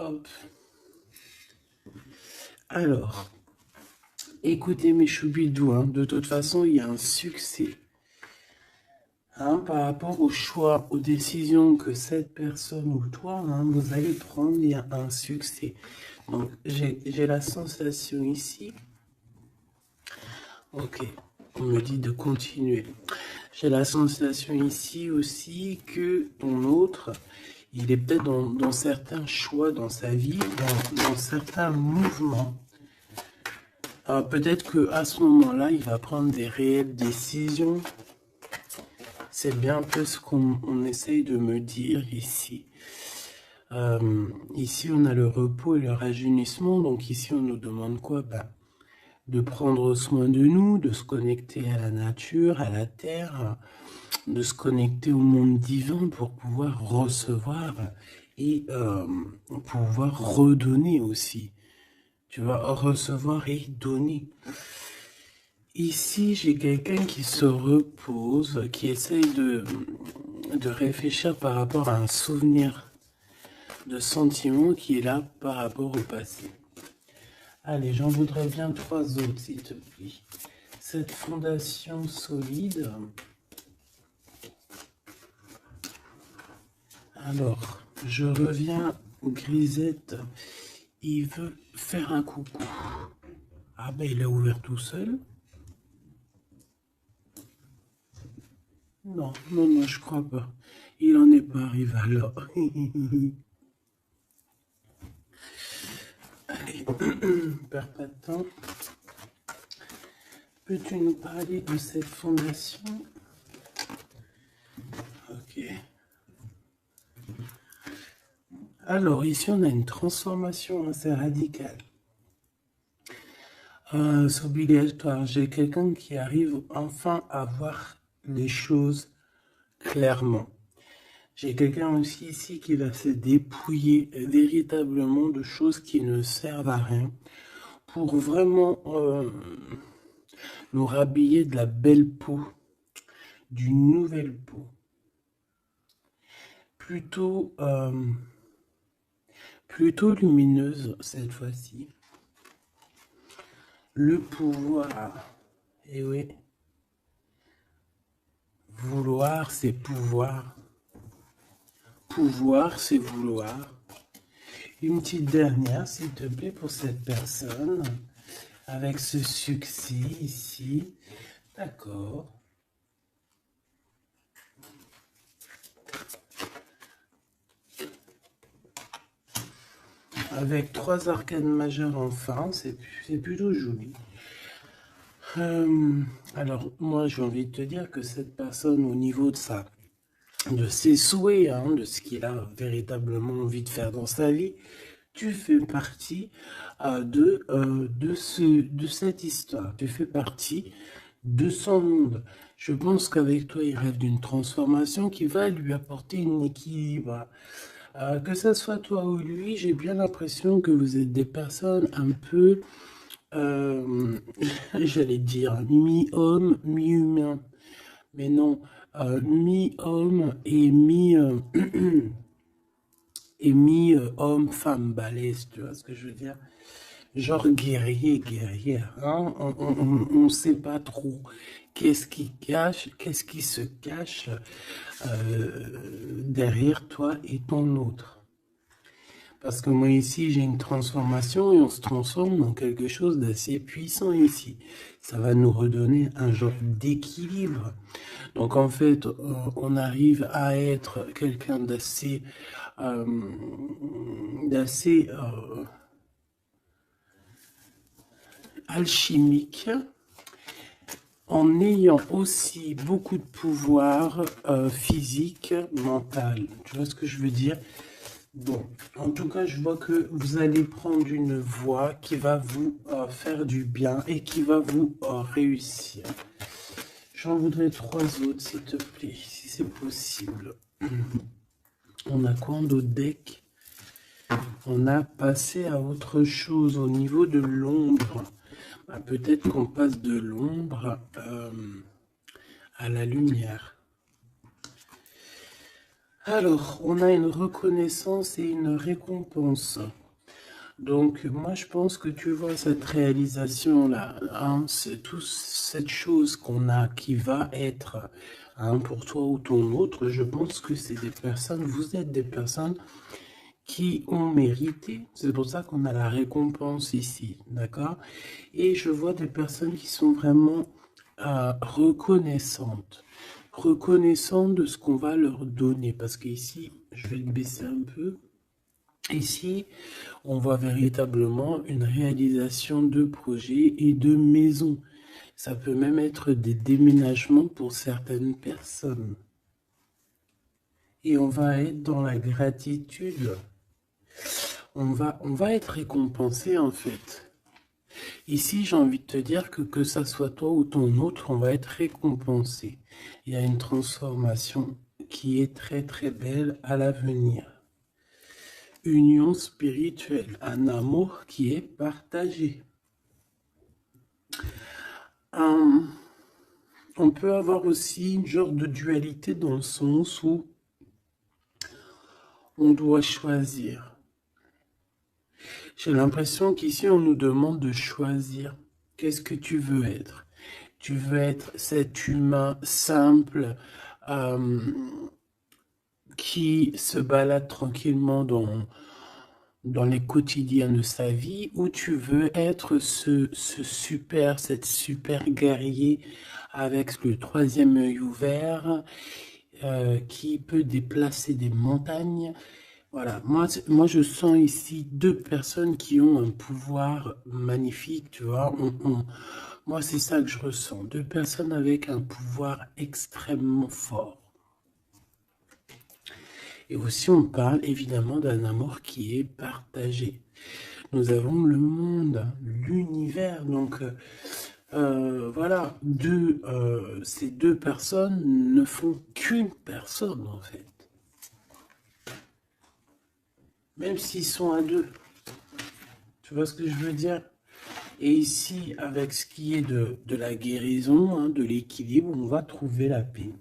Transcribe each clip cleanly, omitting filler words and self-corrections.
Hop. Alors, écoutez mes choubidous, hein, de toute façon, il y a un succès. Hein, par rapport au choix, aux décisions que cette personne ou toi, hein, vous allez prendre, il y a un succès. Donc, j'ai la sensation ici. Ok, on me dit de continuer. J'ai la sensation ici aussi que ton autre, il est peut-être dans certains choix dans sa vie, dans certains mouvements. Peut-être qu'à ce moment-là, il va prendre des réelles décisions. C'est bien un peu ce qu'on essaye de me dire ici. Ici, on a le repos et le rajeunissement. Donc ici, on nous demande quoi? De prendre soin de nous, de se connecter à la nature, à la terre, de se connecter au monde divin pour pouvoir recevoir et pouvoir redonner aussi. Tu vas recevoir et donner. Ici, j'ai quelqu'un qui se repose, qui essaye de réfléchir par rapport à un souvenir de sentiment qui est là par rapport au passé. Allez, j'en voudrais bien 3 autres, s'il te plaît. Cette fondation solide. Alors, je reviens au grisette. Il veut faire un coucou. Ah ben, il a ouvert tout seul. Non, non, non, je crois pas. Il en est pas arrivé alors. Allez, perds pas de temps. Peux-tu nous parler de cette fondation? Ok. Alors, ici, on a une transformation assez radicale. C'est obligatoire. J'ai quelqu'un qui arrive enfin à voir les choses clairement. J'ai quelqu'un aussi ici qui va se dépouiller véritablement de choses qui ne servent à rien pour vraiment nous rhabiller de la belle peau, d'une nouvelle peau. Plutôt, plutôt lumineuse cette fois-ci. Le pouvoir, et oui, vouloir c'est pouvoir, pouvoir c'est vouloir. Une petite dernière s'il te plaît pour cette personne, avec ce succès ici, d'accord. Avec 3 arcanes majeures enfin, c'est plutôt joli. Alors, moi, j'ai envie de te dire que cette personne, au niveau de ses souhaits, hein, de ce qu'il a véritablement envie de faire dans sa vie, tu fais partie de cette histoire. Tu fais partie de son monde. Je pense qu'avec toi, il rêve d'une transformation qui va lui apporter un équilibre. Que ce soit toi ou lui, j'ai bien l'impression que vous êtes des personnes un peu... j'allais dire mi-homme, mi-humain, mais non, mi-homme et et mi-homme-femme balèze, tu vois ce que je veux dire? Genre guerrier, guerrière, hein? On sait pas trop qu'est-ce qui cache, qu'est-ce qui se cache derrière toi et ton autre. Parce que moi ici, j'ai une transformation et on se transforme dans quelque chose d'assez puissant ici. Ça va nous redonner un genre d'équilibre. Donc en fait, on arrive à être quelqu'un d'assez alchimique, en ayant aussi beaucoup de pouvoir physique, mental. Tu vois ce que je veux dire? Bon, en tout cas, je vois que vous allez prendre une voie qui va vous faire du bien et qui va vous réussir. J'en voudrais 3 autres, s'il te plaît, si c'est possible. On a quoi d'autre deck? On a passé à autre chose au niveau de l'ombre. Peut-être qu'on passe de l'ombre à la lumière. Alors, on a une reconnaissance et une récompense. Donc, moi, je pense que tu vois cette réalisation-là, hein, c'est toute cette chose qu'on a qui va être, hein, pour toi ou ton autre. Je pense que c'est des personnes, vous êtes des personnes qui ont mérité. C'est pour ça qu'on a la récompense ici, d'accord? Et je vois des personnes qui sont vraiment reconnaissantes. Reconnaissantes de ce qu'on va leur donner. Parce qu'ici, je vais le baisser un peu. Ici, on voit véritablement une réalisation de projets et de maisons. Ça peut même être des déménagements pour certaines personnes. Et on va être dans la gratitude. On va être récompensé en fait. Ici, j'ai envie de te dire que ça soit toi ou ton autre, on va être récompensé. Il y a une transformation qui est très très belle à l'avenir. Union spirituelle, un amour qui est partagé. On peut avoir aussi une genre de dualité dans le sens où on doit choisir. J'ai l'impression qu'ici, on nous demande de choisir. Qu'est-ce que tu veux être? Tu veux être cet humain simple qui se balade tranquillement dans les quotidiens de sa vie, ou tu veux être cette super guerrier avec le troisième œil ouvert, qui peut déplacer des montagnes. Voilà, moi je sens ici deux personnes qui ont un pouvoir magnifique, tu vois. Moi c'est ça que je ressens, deux personnes avec un pouvoir extrêmement fort. Et aussi on parle évidemment d'un amour qui est partagé. Nous avons le monde, l'univers, donc voilà, ces deux personnes ne font qu'une personne en fait. Même s'ils sont à deux. Tu vois ce que je veux dire? Et ici, avec ce qui est de la guérison, hein, de l'équilibre, on va trouver la paix.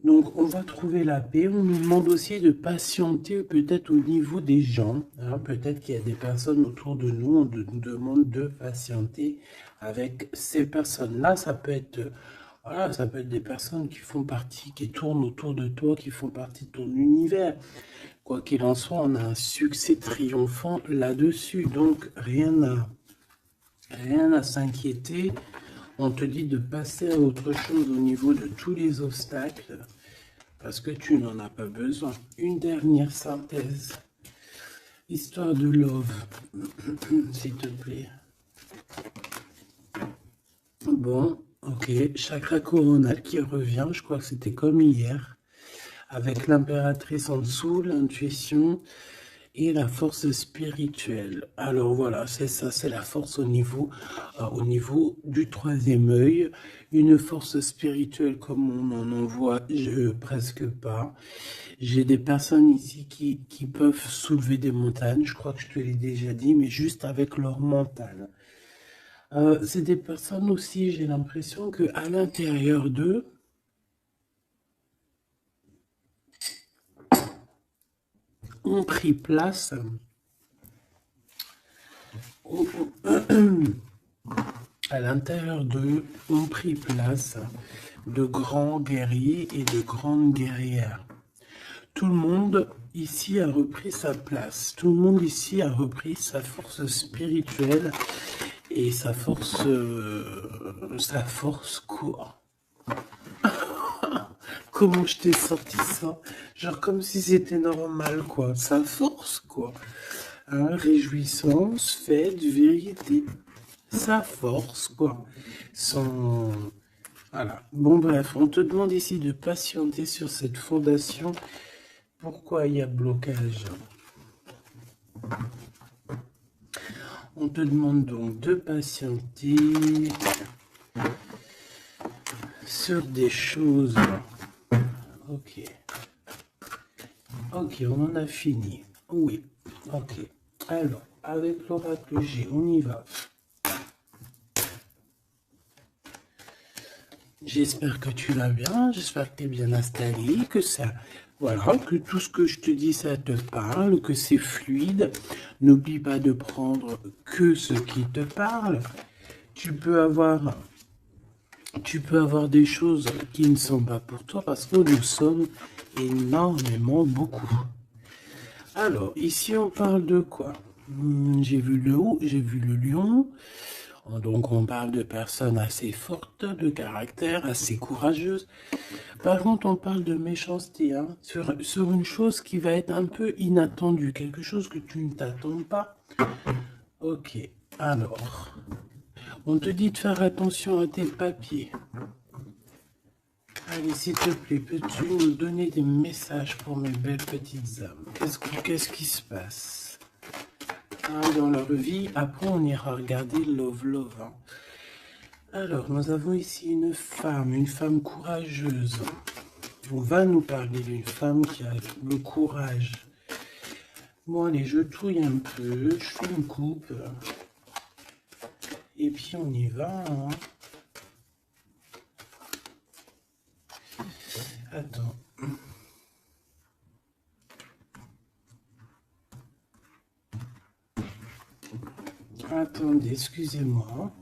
Donc, on va trouver la paix. On nous demande aussi de patienter peut-être au niveau des gens. Hein. Peut-être qu'il y a des personnes autour de nous, on nous demande de patienter avec ces personnes-là. Ça peut être, voilà, ça peut être des personnes qui font partie, qui tournent autour de toi, qui font partie de ton univers. Quoi qu'il en soit, on a un succès triomphant là-dessus. Donc, rien à s'inquiéter. On te dit de passer à autre chose au niveau de tous les obstacles parce que tu n'en as pas besoin. Une dernière synthèse. Histoire de love, s'il te plaît. Bon, ok. Chakra coronal qui revient. Je crois que c'était comme hier. Avec l'impératrice en dessous, l'intuition et la force spirituelle. Alors voilà, c'est ça, c'est la force au niveau du troisième œil. Une force spirituelle comme on en voit presque pas. J'ai des personnes ici qui peuvent soulever des montagnes, je crois que je te l'ai déjà dit, mais juste avec leur mental. C'est des personnes aussi, j'ai l'impression qu'à l'intérieur d'eux, ont pris place à l'intérieur d'eux ont pris place de grands guerriers et de grandes guerrières. Tout le monde ici a repris sa place. Tout le monde ici a repris sa force spirituelle et sa force quoi? Comment je t'ai sorti ça? Genre comme si c'était normal, quoi. Sa force, quoi. Hein, réjouissance, fête, vérité. Sa force, quoi. Son... Voilà. Bon, bref, on te demande ici de patienter sur cette fondation. Pourquoi il y a blocage? On te demande donc de patienter sur des choses. Ok. Ok, on en a fini. Oui. Ok. Alors, avec l'oracle G, on y va. J'espère que tu vas bien, j'espère que tu es bien installé, que ça Voilà, que tout ce que je te dis, ça te parle, que c'est fluide. N'oublie pas de prendre que ce qui te parle. Tu peux avoir des choses qui ne sont pas pour toi parce que nous sommes énormément beaucoup. Alors, ici, on parle de quoi? J'ai vu le haut, j'ai vu le lion. Donc, on parle de personnes assez fortes, de caractère, assez courageuses. Par contre, on parle de méchanceté, hein, sur une chose qui va être un peu inattendue, quelque chose que tu ne t'attends pas. Ok, alors, on te dit de faire attention à tes papiers. Allez, s'il te plaît, peux-tu nous donner des messages pour mes belles petites âmes? Qu'est-ce qui se passe dans leur vie? Après, on ira regarder Love Love. Hein. Alors, nous avons ici une femme courageuse. On va nous parler d'une femme qui a le courage. Bon, allez, je touille un peu, je fais une coupe. Et puis, on y va. Hein. Attends. Attendez, excusez-moi.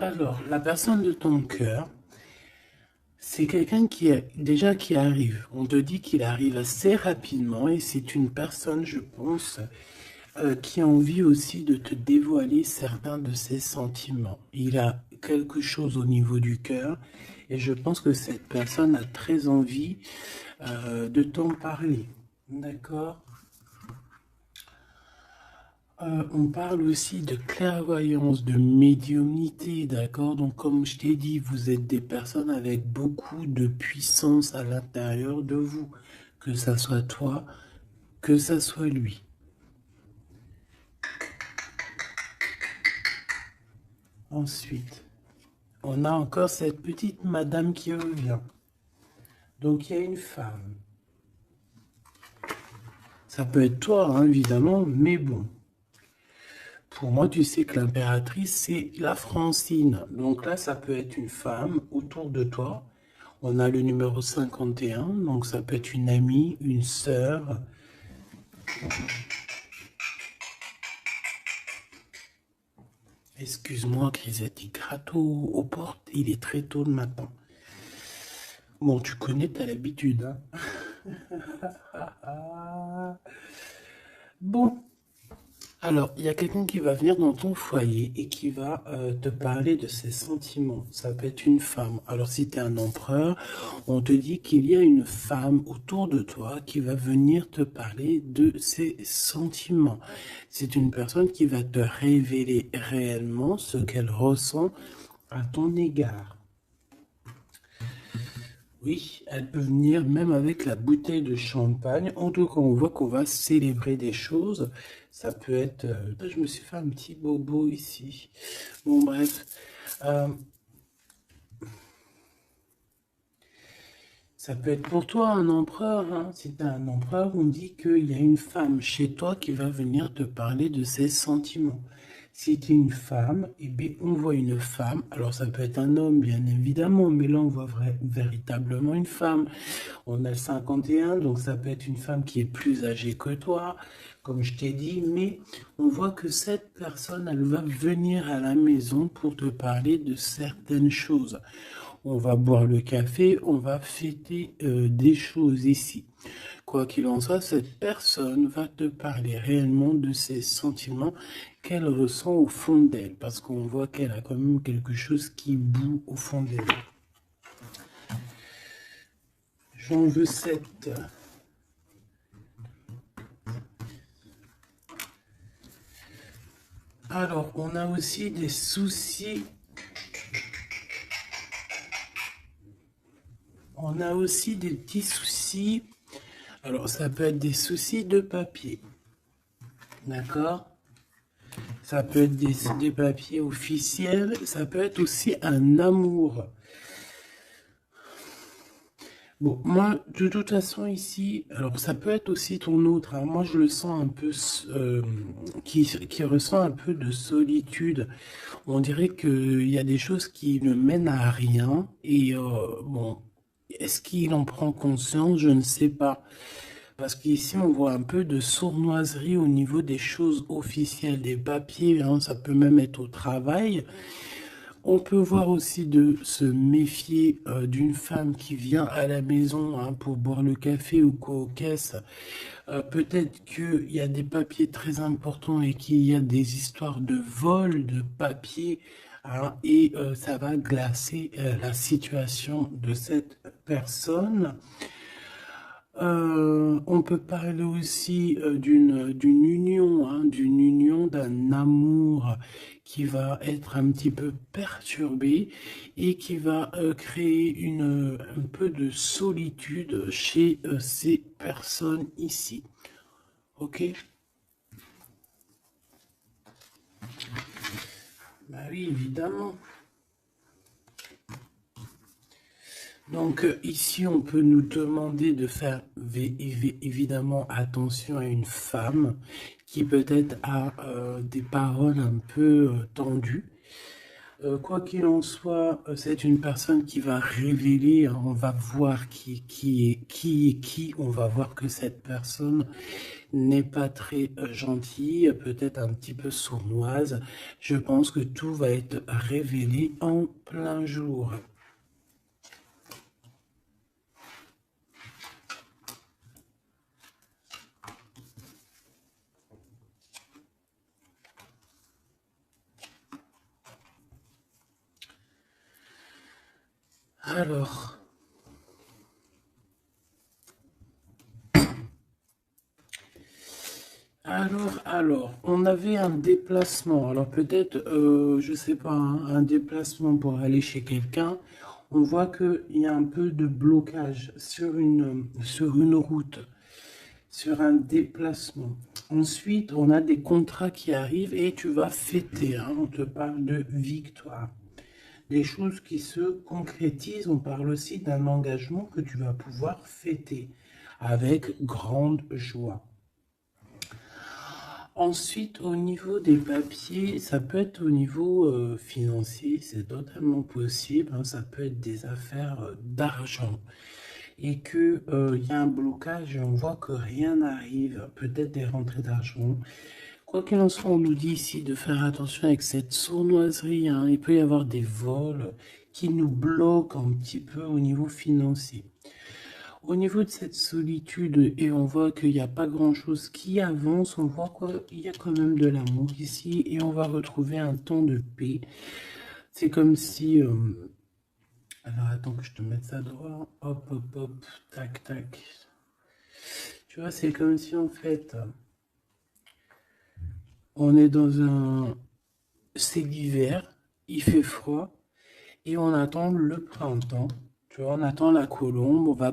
Alors, la personne de ton cœur, c'est quelqu'un qui arrive. On te dit qu'il arrive assez rapidement et c'est une personne, je pense, qui a envie aussi de te dévoiler certains de ses sentiments. Il a quelque chose au niveau du cœur et je pense que cette personne a très envie de t'en parler. D'accord? On parle aussi de clairvoyance, de médiumnité, d'accord? Donc, comme je t'ai dit, vous êtes des personnes avec beaucoup de puissance à l'intérieur de vous, que ça soit toi, que ça soit lui. Ensuite, on a encore cette petite madame qui revient. Donc, il y a une femme. Ça peut être toi, hein, évidemment, mais bon. Pour moi, tu sais que l'impératrice, c'est la Francine. Donc là, ça peut être une femme autour de toi. On a le numéro 51, donc ça peut être une amie, une sœur. Excuse-moi, Grisette, il gratte aux portes. Il est très tôt le matin. Bon, tu connais, t'as l'habitude. Hein. Bon. Alors, il y a quelqu'un qui va venir dans ton foyer et qui va te parler de ses sentiments. Ça peut être une femme. Alors, si tu es un empereur, on te dit qu'il y a une femme autour de toi qui va venir te parler de ses sentiments. C'est une personne qui va te révéler réellement ce qu'elle ressent à ton égard. Oui, elle peut venir même avec la bouteille de champagne. En tout cas, on voit qu'on va célébrer des choses. Ça peut être... je me suis fait un petit bobo ici. Bon, bref. Ça peut être pour toi un empereur. Hein. Si tu es un empereur, on dit qu'il y a une femme chez toi qui va venir te parler de ses sentiments. Si tu es une femme, eh bien, on voit une femme. Alors, ça peut être un homme, bien évidemment, mais là, on voit véritablement une femme. On a le 51, donc ça peut être une femme qui est plus âgée que toi, comme je t'ai dit, mais on voit que cette personne, elle va venir à la maison pour te parler de certaines choses. On va boire le café, on va fêter des choses ici. Quoi qu'il en soit, cette personne va te parler réellement de ses sentiments qu'elle ressent au fond d'elle, parce qu'on voit qu'elle a quand même quelque chose qui bout au fond d'elle. J'en veux 7. Alors, on a aussi des soucis. On a aussi des petits soucis Alors, ça peut être des soucis de papier. D'accord? Ça peut être des papiers officiels. Ça peut être aussi un amour. Bon, moi, de toute façon, ici, alors ça peut être aussi ton autre, hein. Moi, je le sens un peu, qui ressent un peu de solitude. On dirait qu'il y a des choses qui ne mènent à rien. Et bon, est-ce qu'il en prend conscience? Je ne sais pas. Parce qu'ici, on voit un peu de sournoiserie au niveau des choses officielles, des papiers, hein. Ça peut même être au travail. On peut voir aussi de se méfier d'une femme qui vient à la maison, hein, pour boire le café ou quoi aux caisses. Peut-être qu'il y a des papiers très importants et qu'il y a des histoires de vol de papiers, hein, et ça va glacer la situation de cette personne. On peut parler aussi d'une union, hein, d'un amour qui va être un petit peu perturbé et qui va créer un peu de solitude chez ces personnes ici. Ok? Bah oui, évidemment. Donc ici, on peut nous demander de faire évidemment attention à une femme qui peut-être a des paroles un peu tendues. Quoi qu'il en soit, c'est une personne qui va révéler, hein, on va voir qui est qui, on va voir que cette personne n'est pas très gentille, peut-être un petit peu sournoise. Je pense que tout va être révélé en plein jour. Alors, on avait un déplacement. Alors peut-être, je sais pas, hein, un déplacement pour aller chez quelqu'un. On voit qu'il y a un peu de blocage sur une route, sur un déplacement. Ensuite, on a des contrats qui arrivent et tu vas fêter, hein. On te parle de victoire. Des choses qui se concrétisent. On parle aussi d'un engagement que tu vas pouvoir fêter avec grande joie. Ensuite, au niveau des papiers, ça peut être au niveau financier, c'est totalement possible, hein. Ça peut être des affaires d'argent et que il y a un blocage et on voit que rien n'arrive, peut-être des rentrées d'argent. Quoi qu'il en soit, on nous dit ici de faire attention avec cette sournoiserie, hein. Il peut y avoir des vols qui nous bloquent un petit peu au niveau financier. Au niveau de cette solitude, et on voit qu'il n'y a pas grand-chose qui avance, on voit qu'il y a quand même de l'amour ici, et on va retrouver un temps de paix. C'est comme si... alors attends que je te mette ça droit. Hop, hop, hop, tac, tac. Tu vois, c'est comme si en fait, on est dans un... C'est l'hiver, il fait froid, et on attend le printemps. Tu vois, on attend la colombe, on va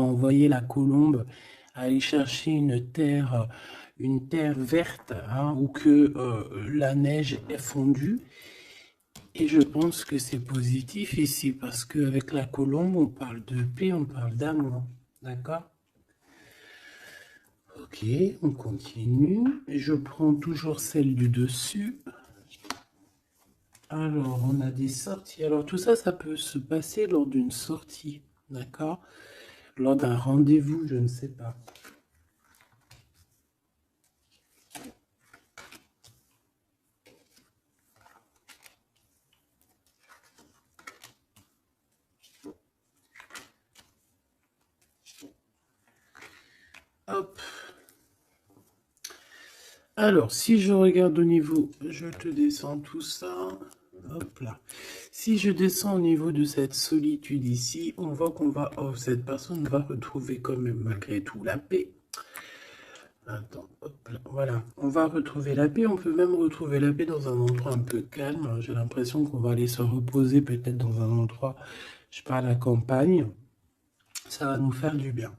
envoyer la colombe aller chercher une terre verte, hein, où que la neige est fondue. Et je pense que c'est positif ici, parce qu'avec la colombe, on parle de paix, on parle d'amour. D'accord? Ok, on continue. Je prends toujours celle du dessus. Alors, on a des sorties. Alors, tout ça, ça peut se passer lors d'une sortie, d'accord? Lors d'un rendez-vous, je ne sais pas. Hop. Alors, si je regarde au niveau, je te descends tout ça. Hop là. Si je descends au niveau de cette solitude ici, on voit qu'on va... Oh, cette personne va retrouver quand même malgré tout la paix. Attends, hop là, voilà. On va retrouver la paix. On peut même retrouver la paix dans un endroit un peu calme. J'ai l'impression qu'on va aller se reposer peut-être dans un endroit, je sais pas, à la campagne. Ça va nous faire du bien.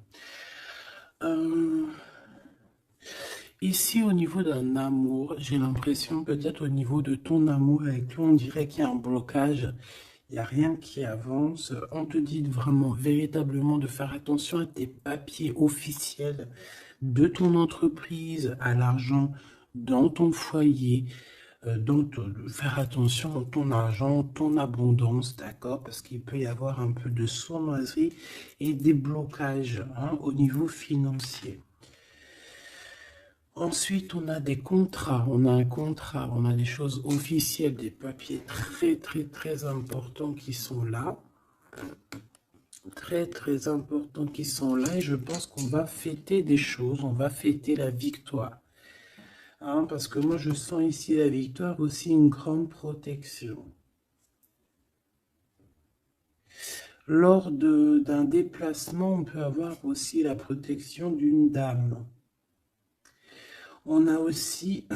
Ici, au niveau d'un amour, j'ai l'impression, peut-être au niveau de ton amour avec lui, on dirait qu'il y a un blocage. Il n'y a rien qui avance. On te dit vraiment, véritablement, de faire attention à tes papiers officiels de ton entreprise, à l'argent dans ton foyer, faire attention à ton argent, ton abondance, d'accord? Parce qu'il peut y avoir un peu de sournoiserie et des blocages hein, au niveau financier. Ensuite, on a des contrats, on a un contrat, on a des choses officielles, des papiers très très très importants qui sont là. Très très importants qui sont là et je pense qu'on va fêter des choses, on va fêter la victoire. Hein, parce que moi je sens ici la victoire aussi une grande protection. Lors d'un déplacement, on peut avoir aussi la protection d'une dame. On a aussi...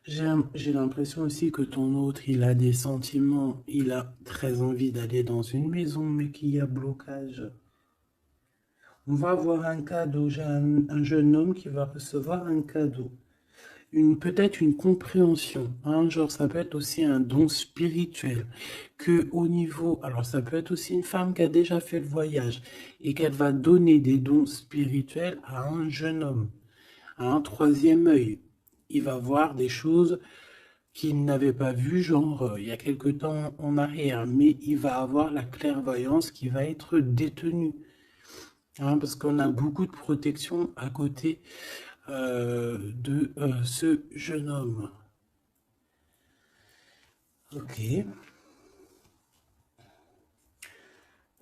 J'ai l'impression aussi que ton autre, il a des sentiments, il a très envie d'aller dans une maison, mais qu'il y a blocage. On va avoir un cadeau, j'ai un jeune homme qui va recevoir un cadeau. Peut-être une compréhension, hein, genre ça peut être aussi un don spirituel, que au niveau, alors ça peut être aussi une femme qui a déjà fait le voyage et qu'elle va donner des dons spirituels à un jeune homme, à un troisième œil. Il va voir des choses qu'il n'avait pas vues, genre il y a quelque temps en arrière, mais il va avoir la clairvoyance qui va être détenue, hein, parce qu'on a beaucoup de protection à côté de ce jeune homme. Ok.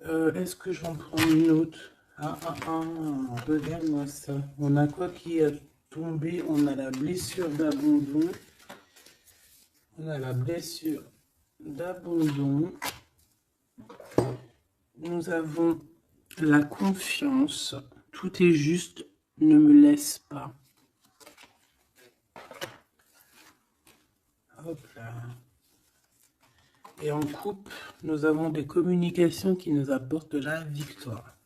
Est-ce que j'en prends une autre? Regarde-moi ça. On a quoi qui est tombé? On a la blessure d'abandon. On a la blessure d'abandon. Nous avons la confiance. Tout est juste. Ne me laisse pas. Hop là. Et en coupe, nous avons des communications qui nous apportent la victoire.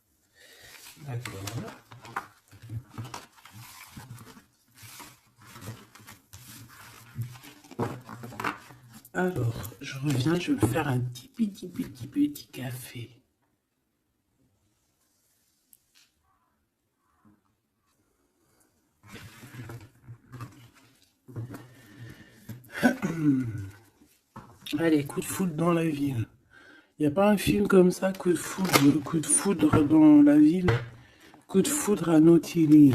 D'accord. Alors, je reviens, je vais faire un petit café. Allez, coup de foudre dans la ville. Il n'y a pas un film comme ça, coup de foudre dans la ville, coup de foudre à Nautilus.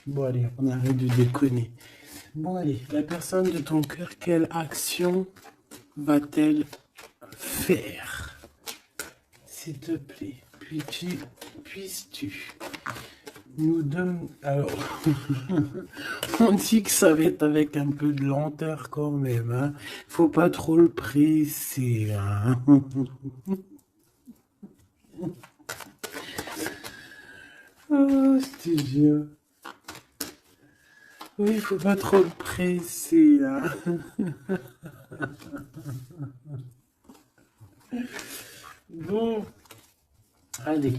Bon allez, on arrête de déconner. Bon allez, la personne de ton cœur, quelle action va-t-elle faire? S'il te plaît, puisses-tu nous donner... Alors, on dit que ça va être avec un peu de lenteur quand même, hein. Faut pas trop le presser, hein. Oh, je te jure. Oui, faut pas trop le presser, hein. Bon, allez.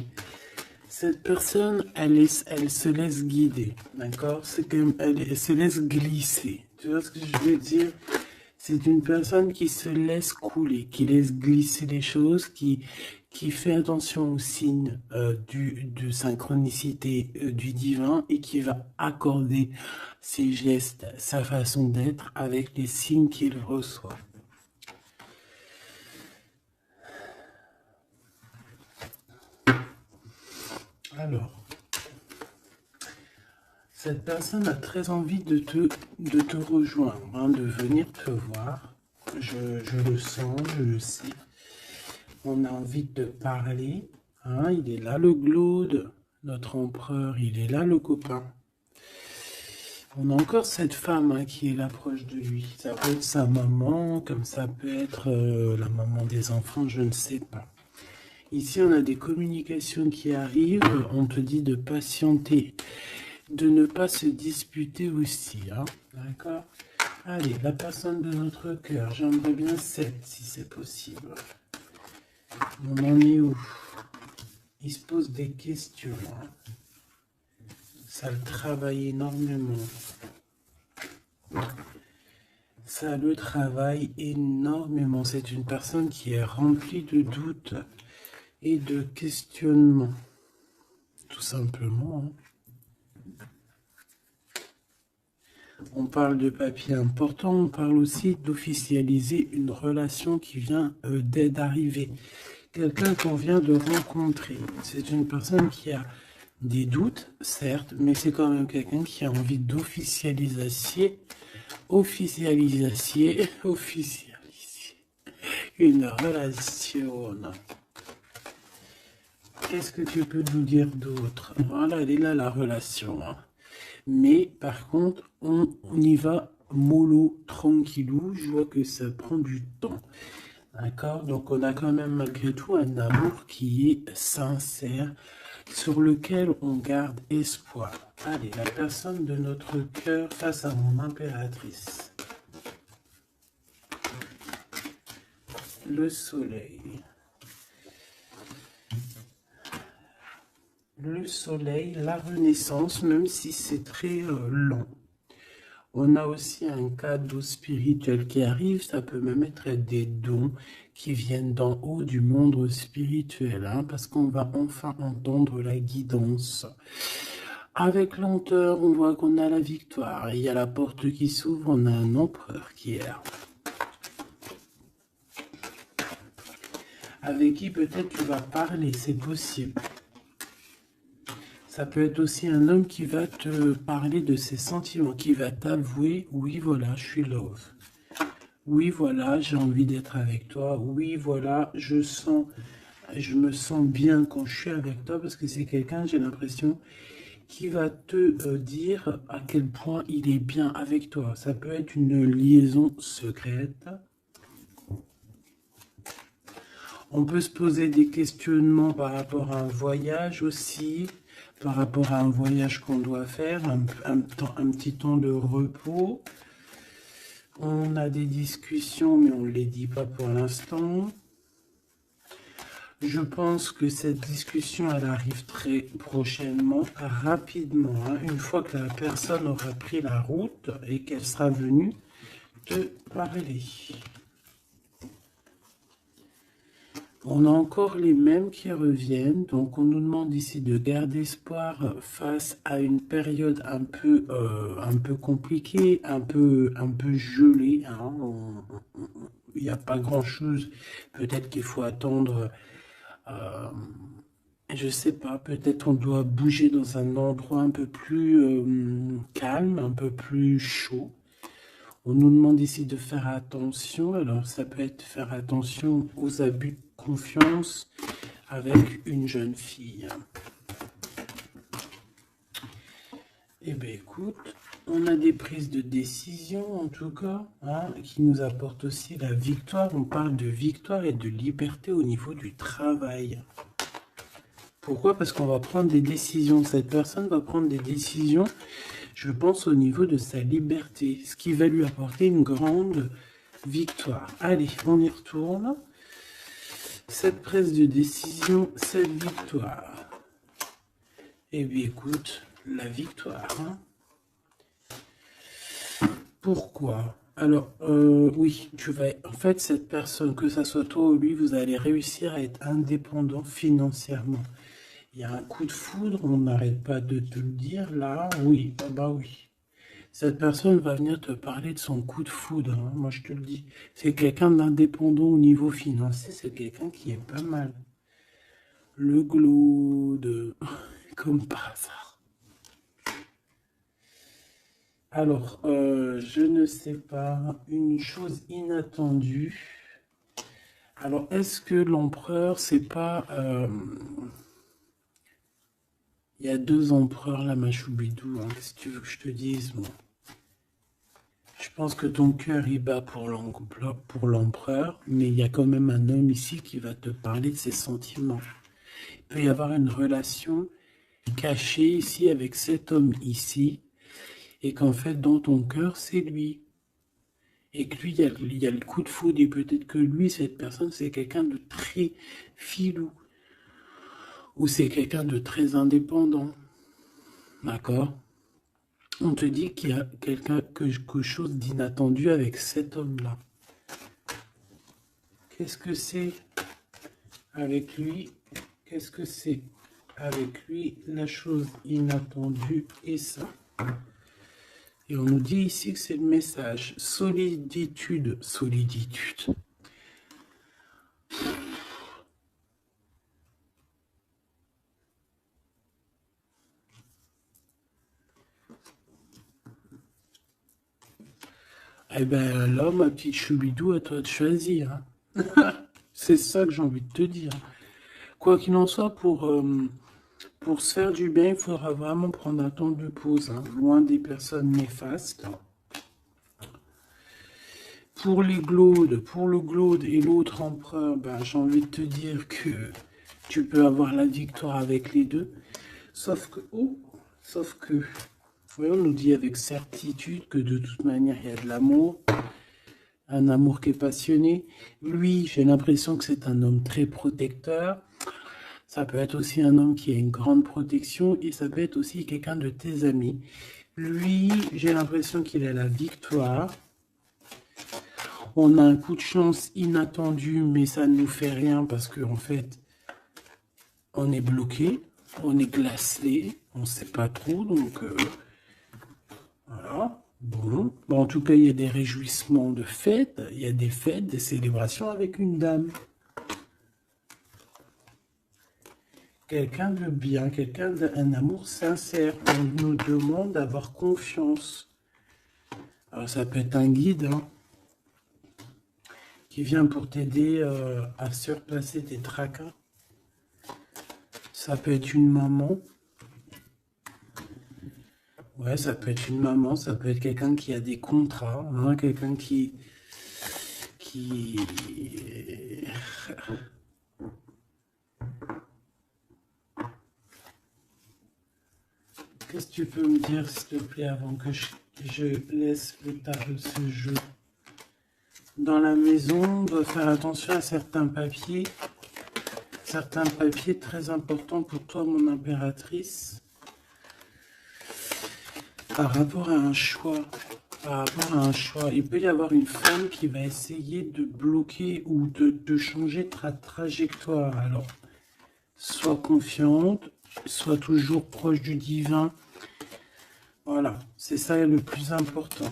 Cette personne, elle se laisse guider, d'accord? C'est comme elle se laisse glisser. Tu vois ce que je veux dire? C'est une personne qui se laisse couler, qui laisse glisser les choses, qui fait attention aux signes de synchronicité du divin et qui va accorder ses gestes, sa façon d'être avec les signes qu'il reçoit. Alors, cette personne a très envie de te rejoindre, hein, de venir te voir. Je le sens, je le sais. On a envie de te parler. Hein, il est là le Glaude, notre empereur, il est là le copain. On a encore cette femme hein, qui est là proche de lui. Ça peut être sa maman, comme ça peut être la maman des enfants, je ne sais pas. Ici, on a des communications qui arrivent. On te dit de patienter, de ne pas se disputer aussi. Hein, d'accord? Allez, la personne de notre cœur, j'aimerais bien 7 si c'est possible. On en est où? Il se pose des questions. Hein. Ça le travaille énormément. Ça le travaille énormément. C'est une personne qui est remplie de doutes et de questionnements. Tout simplement. Hein. On parle de papier important, on parle aussi d'officialiser une relation qui vient d'arriver. Quelqu'un qu'on vient de rencontrer. C'est une personne qui a des doutes, certes, mais c'est quand même quelqu'un qui a envie d'officialiser une relation. Qu'est-ce que tu peux nous dire d'autre? Voilà, elle est là la relation. Hein. Mais par contre, on y va mollo, tranquillou. Je vois que ça prend du temps. D'accord? Donc on a quand même malgré tout un amour qui est sincère, sur lequel on garde espoir. Allez, la personne de notre cœur face à mon impératrice. Le soleil. Le soleil, la renaissance, même si c'est très lent. On a aussi un cadeau spirituel qui arrive, ça peut même être des dons qui viennent d'en haut du monde spirituel, hein, parce qu'on va enfin entendre la guidance. Avec lenteur, on voit qu'on a la victoire. Il y a la porte qui s'ouvre, on a un empereur qui est là. Avec qui peut-être tu vas parler, c'est possible. Ça peut être aussi un homme qui va te parler de ses sentiments, qui va t'avouer, oui voilà, je suis love. Oui voilà, j'ai envie d'être avec toi. Oui voilà, je me sens bien quand je suis avec toi parce que c'est quelqu'un, j'ai l'impression, qui va te dire à quel point il est bien avec toi. Ça peut être une liaison secrète. On peut se poser des questionnements par rapport à un voyage aussi, par rapport à un voyage qu'on doit faire, un petit temps de repos. On a des discussions, mais on ne les dit pas pour l'instant. Je pense que cette discussion, elle arrive très prochainement, rapidement, hein, une fois que la personne aura pris la route et qu'elle sera venue te parler. On a encore les mêmes qui reviennent, donc on nous demande ici de garder espoir face à une période un peu compliquée, un peu gelée. Hein. Il n'y a pas grand-chose. Peut-être qu'il faut attendre, je sais pas, peut-être on doit bouger dans un endroit un peu plus calme, un peu plus chaud. On nous demande ici de faire attention, alors ça peut être faire attention aux abus de confiance avec une jeune fille. Eh bien écoute, on a des prises de décision en tout cas, hein, qui nous apportent aussi la victoire. On parle de victoire et de liberté au niveau du travail. Pourquoi? Parce qu'on va prendre des décisions. Cette personne va prendre des décisions, je pense, au niveau de sa liberté, ce qui va lui apporter une grande victoire. Allez, on y retourne. Cette prise de décision, cette victoire. Eh bien, écoute, la victoire. Hein. Pourquoi? Alors, oui, tu vas... En fait, cette personne, que ça soit toi ou lui, vous allez réussir à être indépendant financièrement. Il y a un coup de foudre, on n'arrête pas de te le dire, là, oui, bah oui. Cette personne va venir te parler de son coup de foudre, hein, moi je te le dis. C'est quelqu'un d'indépendant au niveau financier, c'est quelqu'un qui est pas mal. Le glaude, comme par hasard. Alors, je ne sais pas, une chose inattendue. Alors, est-ce que l'empereur, c'est pas... Il y a 2 empereurs là, Machoubidou, hein, qu'est-ce que tu veux que je te dise, moi? Je pense que ton cœur y bat pour l'empereur, mais il y a quand même un homme ici qui va te parler de ses sentiments. Il peut y avoir une relation cachée ici avec cet homme ici, et qu'en fait, dans ton cœur, c'est lui. et que lui, il y a le coup de foudre, et peut-être que lui, cette personne, c'est quelqu'un de très filou, ou c'est quelqu'un de très indépendant, d'accord? On te dit qu'il y a quelque chose d'inattendu avec cet homme-là. Qu'est-ce que c'est avec lui? Qu'est-ce que c'est avec lui, la chose inattendue et ça? Et on nous dit ici que c'est le message. Soliditude. Soliditude. Eh ben là, ma petite choubidou, à toi de choisir. Hein. C'est ça que j'ai envie de te dire. Quoi qu'il en soit, pour se faire du bien, il faudra vraiment prendre un temps de pause, hein, loin des personnes néfastes. Pour le glaude et l'autre empereur, ben, j'ai envie de te dire que tu peux avoir la victoire avec les deux. Sauf que, on nous dit avec certitude que de toute manière, il y a de l'amour. Un amour qui est passionné. Lui, j'ai l'impression que c'est un homme très protecteur. Ça peut être aussi un homme qui a une grande protection et ça peut être aussi quelqu'un de tes amis. Lui, j'ai l'impression qu'il a la victoire. On a un coup de chance inattendu, mais ça ne nous fait rien parce qu'en fait, on est bloqué, on est glacé, on ne sait pas trop, donc voilà. Bon, en tout cas, il y a des réjouissements de fêtes, il y a des fêtes, des célébrations avec une dame. Quelqu'un de bien, quelqu'un d'un amour sincère. On nous demande d'avoir confiance. Alors, ça peut être un guide hein, qui vient pour t'aider à surpasser tes tracas. Ça peut être une maman. Ouais, ça peut être une maman, ça peut être quelqu'un qui a des contrats, hein, quelqu'un qui... Qu'est-ce que tu peux me dire, s'il te plaît, avant que je laisse le tas de ce jeu? Dans la maison, on doit faire attention à certains papiers très importants pour toi, mon impératrice, par rapport à un choix. Il peut y avoir une femme qui va essayer de bloquer ou de changer ta trajectoire. Alors, sois confiante, sois toujours proche du divin. Voilà, c'est ça le plus important.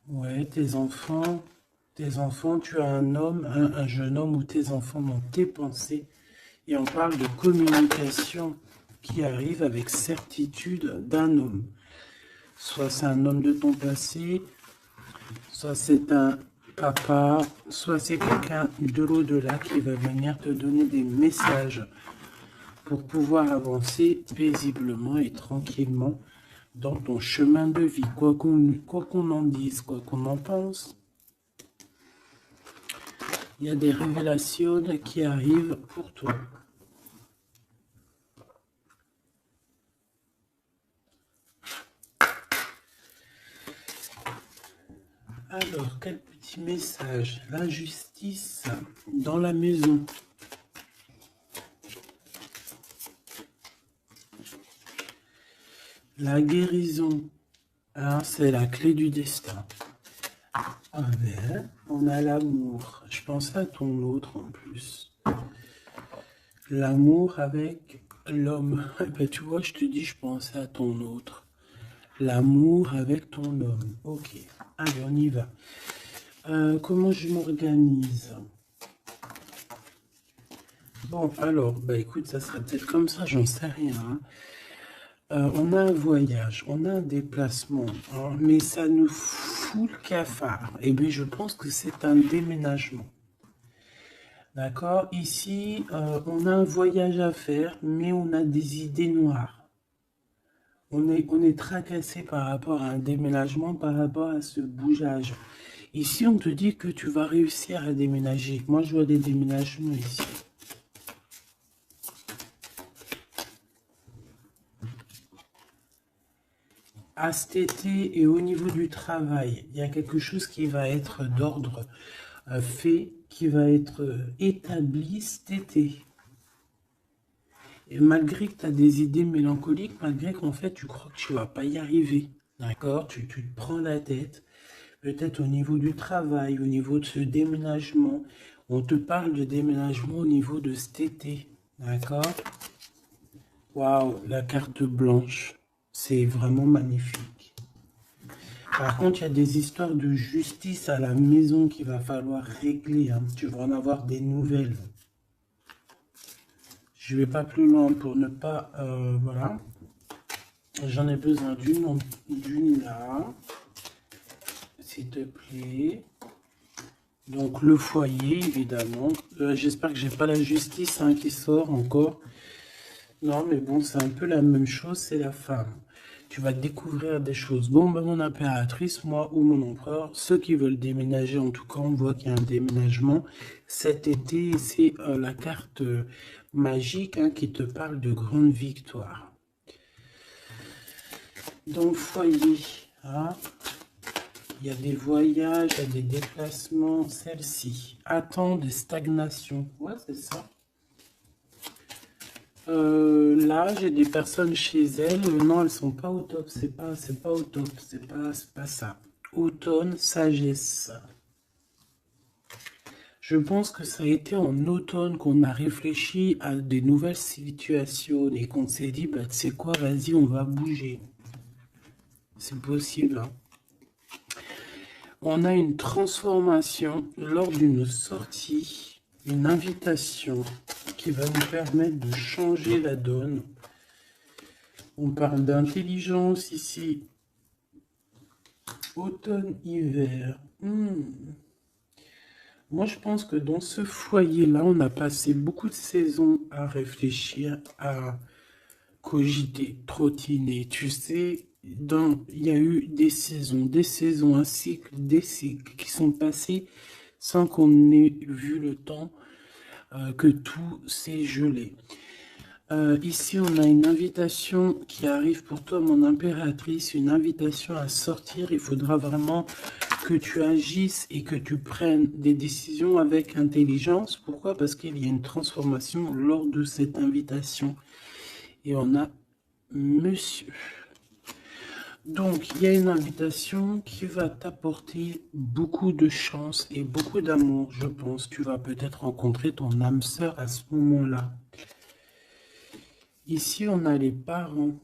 Ouais, tes enfants, tu as un homme, un jeune homme ou tes enfants dans tes pensées. Et on parle de communication qui arrive avec certitude d'un homme. Soit c'est un homme de ton passé, soit c'est un papa, soit c'est quelqu'un de l'au-delà qui va venir te donner des messages pour pouvoir avancer paisiblement et tranquillement dans ton chemin de vie, quoi qu'on en dise, quoi qu'on en pense. Il y a des révélations qui arrivent pour toi. Alors, quel petit message? La justice dans la maison. La guérison. Alors, c'est la clé du destin. Ah ben, on a l'amour. Je pense à ton autre en plus. L'amour avec l'homme. Ben, tu vois, je te dis, je pensais à ton autre. L'amour avec ton homme. Ok. Allez, on y va. Comment je m'organise? Bon, alors, bah écoute, ça serait peut-être comme ça, j'en sais rien. Hein. On a un voyage, on a un déplacement, hein, mais ça nous fout le cafard. Et bien, je pense que c'est un déménagement. D'accord? Ici, on a un voyage à faire, mais on a des idées noires. On est tracassé par rapport à un déménagement, par rapport à ce bougeage. Ici, on te dit que tu vas réussir à déménager. Moi, je vois des déménagements ici. à cet été et au niveau du travail, il y a quelque chose qui va être d'ordre fait, qui va être établi cet été. Et malgré que tu as des idées mélancoliques, malgré qu'en fait tu crois que tu vas pas y arriver, d'accord, tu te prends la tête, peut-être au niveau du travail, au niveau de ce déménagement, on te parle de déménagement au niveau de cet été, d'accord. Waouh, la carte blanche, c'est vraiment magnifique. Par contre, il y a des histoires de justice à la maison qu'il va falloir régler, hein. Tu vas en avoir des nouvelles. Je vais pas plus loin pour ne pas... voilà. J'en ai besoin d'une là. S'il te plaît. Donc le foyer, évidemment. J'espère que j'ai pas la justice hein, qui sort encore. Non, mais bon, c'est un peu la même chose, c'est la femme. Tu vas découvrir des choses. Bon, ben, mon impératrice, moi ou mon empereur, ceux qui veulent déménager, en tout cas, on voit qu'il y a un déménagement cet été. C'est la carte magique hein, qui te parle de grande victoire. Donc, foyer, hein, il y a des voyages, il y a des déplacements. Celle-ci attend des stagnations. Ouais, c'est ça. Là, j'ai des personnes chez elles. Non, elles sont pas au top. C'est pas au top. C'est pas ça. Automne, sagesse. Je pense que ça a été en automne qu'on a réfléchi à des nouvelles situations et qu'on s'est dit, bah, tu sais quoi, vas-y, on va bouger. C'est possible, hein. On a une transformation lors d'une sortie, une invitation qui va nous permettre de changer la donne. On parle d'intelligence ici. Automne-hiver. Moi, je pense que dans ce foyer-là, on a passé beaucoup de saisons à réfléchir, à cogiter, trottiner. Tu sais, il y a eu des saisons, un cycle, des cycles qui sont passés sans qu'on ait vu le temps que tout s'est gelé. Ici, on a une invitation qui arrive pour toi, mon impératrice, une invitation à sortir. Il faudra vraiment que tu agisses et que tu prennes des décisions avec intelligence. Pourquoi? Parce qu'il y a une transformation lors de cette invitation. Et on a monsieur. Donc, il y a une invitation qui va t'apporter beaucoup de chance et beaucoup d'amour, je pense. Tu vas peut-être rencontrer ton âme sœur à ce moment-là. Ici, on a les parents.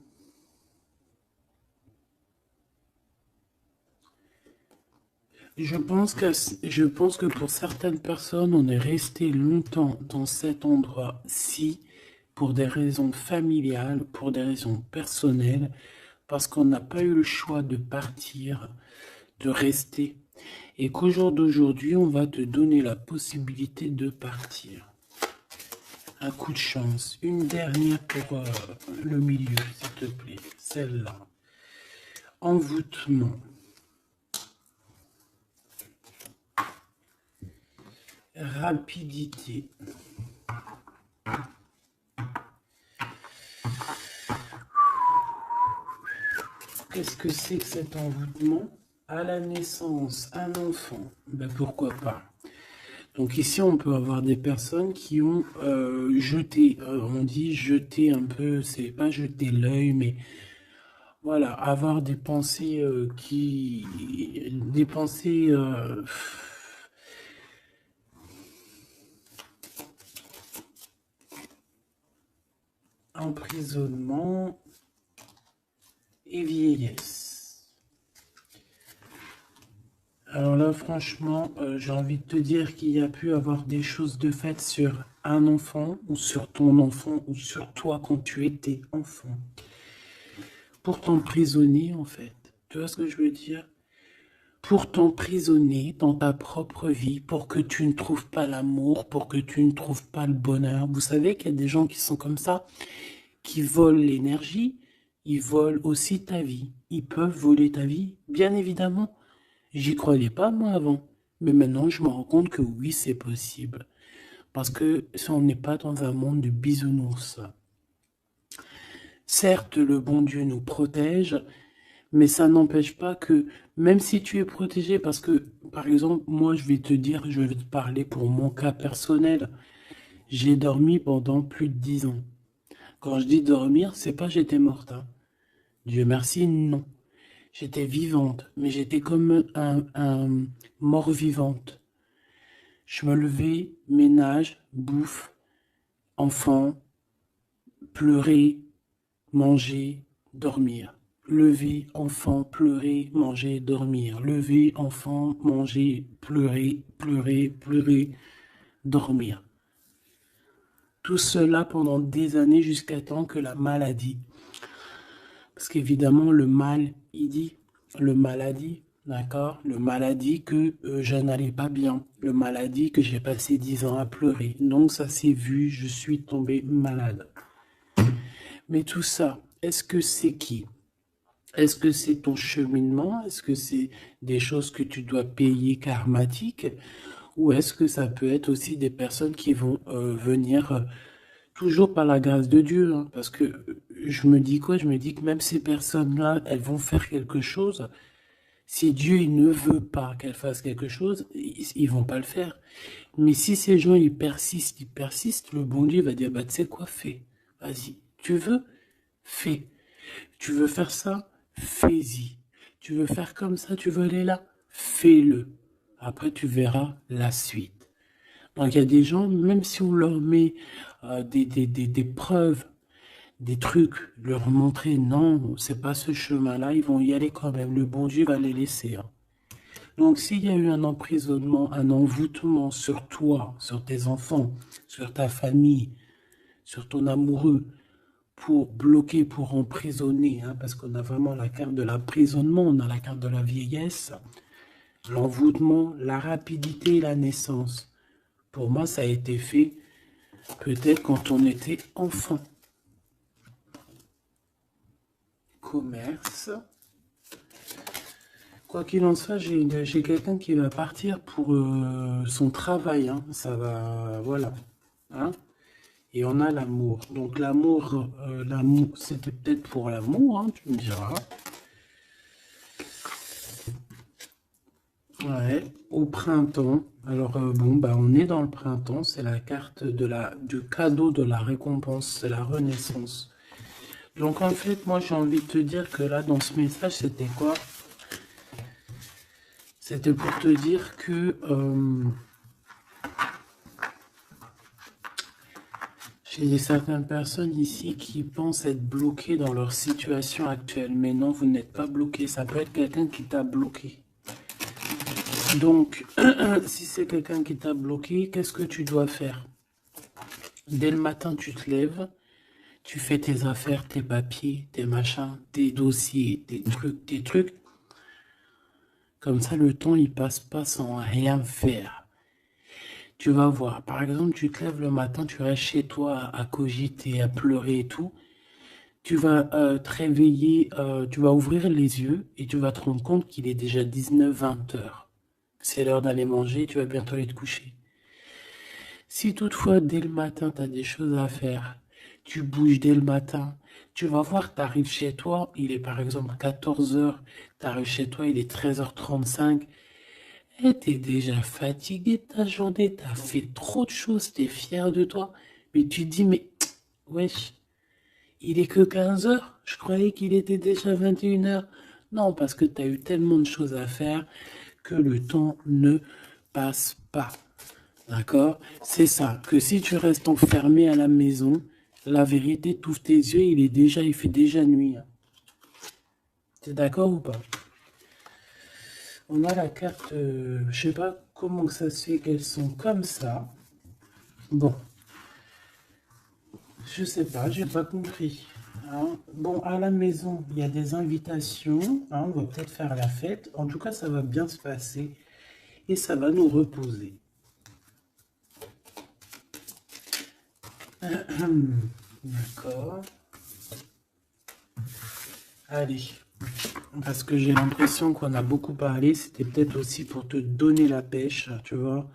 Je pense que pour certaines personnes, on est resté longtemps dans cet endroit-ci pour des raisons familiales, pour des raisons personnelles, parce qu'on n'a pas eu le choix de partir, de rester. Et qu'au jour d'aujourd'hui, on va te donner la possibilité de partir. Un coup de chance. Une dernière pour le milieu, s'il te plaît. Celle-là. Envoûtement. Rapidité. Qu'est-ce que c'est que cet envoûtement? À la naissance, un enfant. Ben pourquoi pas? Donc ici, on peut avoir des personnes qui ont jeté, on dit jeter un peu, c'est pas jeter l'œil, mais voilà, avoir des pensées des pensées emprisonnement et vieillesse. Alors là, franchement, j'ai envie de te dire qu'il y a pu avoir des choses de fait sur un enfant, ou sur ton enfant, ou sur toi quand tu étais enfant. Pour t'emprisonner, en fait. Tu vois ce que je veux dire? Pour t'emprisonner dans ta propre vie, pour que tu ne trouves pas l'amour, pour que tu ne trouves pas le bonheur. Vous savez qu'il y a des gens qui sont comme ça, qui volent l'énergie, ils volent aussi ta vie. Ils peuvent voler ta vie, bien évidemment. J'y croyais pas, moi, avant. Mais maintenant, je me rends compte que oui, c'est possible. Parce que si on n'est pas dans un monde de bisounours. Certes, le bon Dieu nous protège, Mais ça n'empêche pas que, même si tu es protégé, parce que, par exemple, moi, je vais te dire, je vais te parler pour mon cas personnel. J'ai dormi pendant plus de 10 ans. Quand je dis dormir, c'est pas j'étais morte, hein. Dieu merci, non. J'étais vivante, mais j'étais comme un mort-vivante. Je me levais, ménage, bouffe, enfant, pleurer, manger, dormir. Lever, enfant, pleurer, manger, dormir. Lever, enfant, manger, pleurer, pleurer, pleurer, dormir. Tout cela pendant des années jusqu'à temps que la maladie. Parce qu'évidemment, le mal, il dit, le maladie, d'accord? Le maladie que je n'allais pas bien. Le maladie que j'ai passé 10 ans à pleurer. Donc ça s'est vu, je suis tombé malade. Mais tout ça, est-ce que c'est qui? Est-ce que c'est ton cheminement? Est-ce que c'est des choses que tu dois payer karmatiques? Ou est-ce que ça peut être aussi des personnes qui vont venir toujours par la grâce de Dieu, hein? Parce que je me dis quoi? Je me dis que même ces personnes-là, elles vont faire quelque chose. Si Dieu il ne veut pas qu'elles fassent quelque chose, ils vont pas le faire. Mais si ces gens ils persistent, le bon Dieu va dire, bah tu sais quoi, fais. Vas-y. Tu veux? Fais. Tu veux faire ça? Fais-y. Tu veux faire comme ça? Tu veux aller là? Fais-le. Après, tu verras la suite. Donc, il y a des gens, même si on leur met des preuves, des trucs, leur montrer, non, c'est pas ce chemin-là, ils vont y aller quand même. Le bon Dieu va les laisser, hein. Donc, s'il y a eu un emprisonnement, un envoûtement sur toi, sur tes enfants, sur ta famille, sur ton amoureux, pour bloquer, pour emprisonner, hein, parce qu'on a vraiment la carte de l'emprisonnement, on a la carte de la vieillesse, l'envoûtement, la rapidité et la naissance. Pour moi, ça a été fait peut-être quand on était enfant. Commerce. Quoi qu'il en soit, j'ai quelqu'un qui va partir pour son travail, hein. Ça va, voilà, hein. Et on a l'amour. Donc l'amour, c'était peut-être pour l'amour, hein, tu me diras. Ouais, au printemps. Alors bon, bah on est dans le printemps, c'est la carte du cadeau de la récompense, c'est la renaissance. Donc en fait, moi j'ai envie de te dire que là, dans ce message, c'était quoi? C'était pour te dire que j'ai certaines personnes ici qui pensent être bloquées dans leur situation actuelle. Mais non, vous n'êtes pas bloqué. Ça peut être quelqu'un qui t'a bloqué. Donc, si c'est quelqu'un qui t'a bloqué, qu'est-ce que tu dois faire? Dès le matin, tu te lèves, tu fais tes affaires, tes papiers, tes machins, tes dossiers, tes trucs. Comme ça, le temps, il passe pas sans rien faire. Tu vas voir, par exemple, tu te lèves le matin, tu restes chez toi à cogiter, à pleurer et tout. Tu vas te réveiller, tu vas ouvrir les yeux et tu vas te rendre compte qu'il est déjà 19-20 heures. C'est l'heure d'aller manger, tu vas bientôt aller te coucher. Si toutefois, dès le matin, tu as des choses à faire, tu bouges dès le matin, tu vas voir, tu arrives chez toi, il est par exemple 14 heures, tu arrives chez toi, il est 13h35, et tu es déjà fatigué de ta journée, tu as fait trop de choses, tu es fier de toi, mais tu te dis, mais wesh, il est que 15 heures, je croyais qu'il était déjà 21 heures. Non, parce que tu as eu tellement de choses à faire que le temps ne passe pas. D'accord? C'est ça, que si tu restes enfermé à la maison, la vérité, tu ouvres tes yeux, il fait déjà nuit. T'es d'accord ou pas? On a la carte, je sais pas comment ça se fait qu'elles sont comme ça. Bon, je sais pas, j'ai pas compris. Hein. Bon, à la maison, il y a des invitations, hein, on va peut-être faire la fête. En tout cas, ça va bien se passer et ça va nous reposer. D'accord. Allez, parce que j'ai l'impression qu'on a beaucoup parlé, c'était peut-être aussi pour te donner la pêche, tu vois.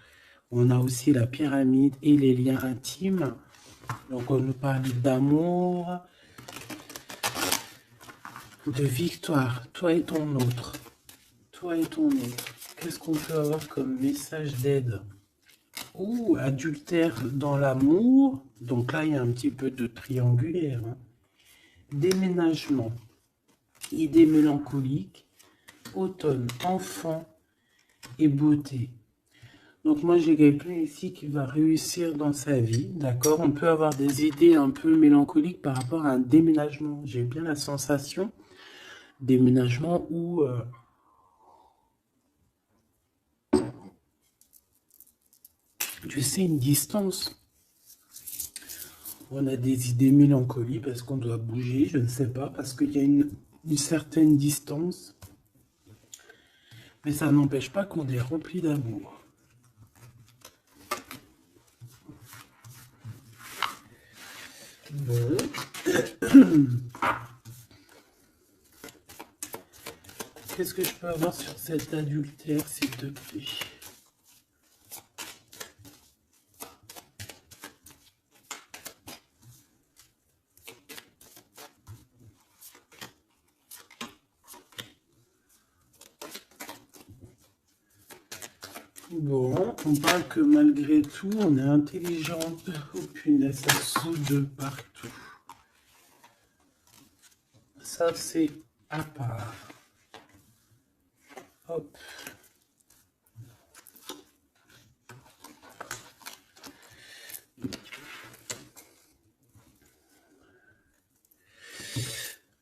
On a aussi la pyramide et les liens intimes. Donc on nous parle d'amour. de victoire, toi et ton autre. Toi et ton autre. Qu'est-ce qu'on peut avoir comme message d'aide? Ouh, adultère dans l'amour. Donc là, il y a un petit peu de triangulaire. Hein. Déménagement. Idée mélancolique. Automne. Enfant et beauté. Donc moi, j'ai quelqu'un ici qui va réussir dans sa vie. D'accord? On peut avoir des idées un peu mélancoliques par rapport à un déménagement. J'ai bien la sensation. Déménagement où... tu sais, une distance. On a des idées mélancoliques parce qu'on doit bouger, je ne sais pas, parce qu'il y a une certaine distance. Mais ça n'empêche pas qu'on est rempli d'amour. Bon. Qu'est-ce que je peux avoir sur cet adultère, s'il te plaît? Bon, on parle que malgré tout, on est intelligente. Oh punaise, ça saute de partout. Ça, c'est à part. Hop.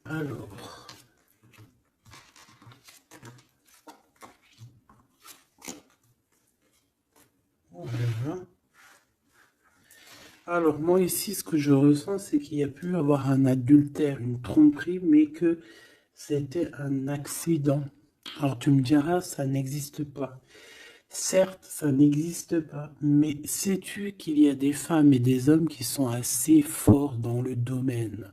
Alors. Voilà. Alors, moi ici, ce que je ressens, c'est qu'il y a pu avoir un adultère, une tromperie, mais que c'était un accident. Alors, tu me diras, ça n'existe pas. Certes, ça n'existe pas, mais sais-tu qu'il y a des femmes et des hommes qui sont assez forts dans le domaine?